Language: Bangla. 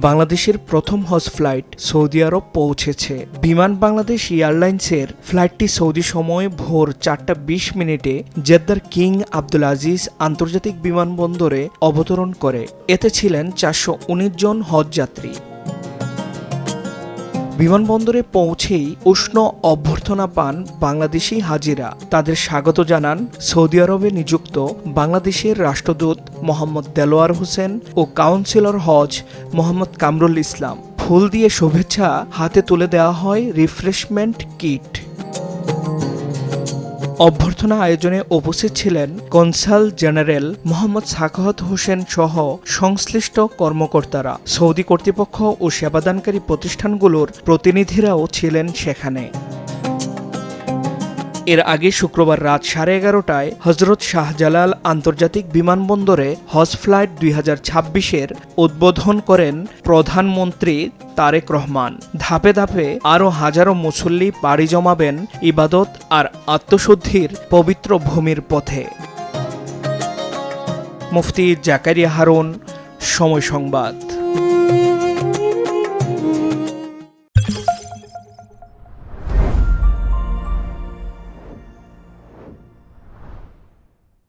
বাংলাদেশের প্রথম হজ ফ্লাইট সৌদি আরব পৌঁছেছে। বিমান বাংলাদেশ এয়ারলাইন্সের ফ্লাইটটি সৌদি সময় ভোর 4:20 জেদ্দার কিং আব্দুল আজিজ আন্তর্জাতিক বিমানবন্দরে অবতরণ করে। এতে ছিলেন 419 জন হজ যাত্রী। বিমানবন্দরে পৌঁছেই উষ্ণ অভ্যর্থনা পান বাংলাদেশি হাজিরা। তাদের স্বাগত জানান সৌদি আরবে নিযুক্ত বাংলাদেশের রাষ্ট্রদূত মোহাম্মদ দেলোয়ার হোসেন ও কাউন্সিলর হজ মোহাম্মদ কামরুল ইসলাম। ফুল দিয়ে শুভেচ্ছা হাতে তুলে দেওয়া হয় রিফ্রেশমেন্ট কিট। অভ্যর্থনা আয়োজনে উপস্থিত ছিলেন কনসাল জেনারেল মোহাম্মদ সাখাওয়াত হোসেন সহ সংশ্লিষ্ট কর্মকর্তারা। সৌদি কর্তৃপক্ষ ও সেবাদানকারী প্রতিষ্ঠানগুলোর প্রতিনিধিরাও ছিলেন সেখানে। এর আগে শুক্রবার রাত 11:30টায় হজরত শাহজালাল আন্তর্জাতিক বিমানবন্দরে হজ ফ্লাইট 2026-এর উদ্বোধন করেন প্রধানমন্ত্রী তারেক রহমান। ধাপে ধাপে আরও হাজারো মুসল্লি পাড়ি জমাবেন ইবাদত আর আত্মশুদ্ধির পবিত্র ভূমির পথে। মুফতি জাকারিয়া হারুন, সময় সংবাদ।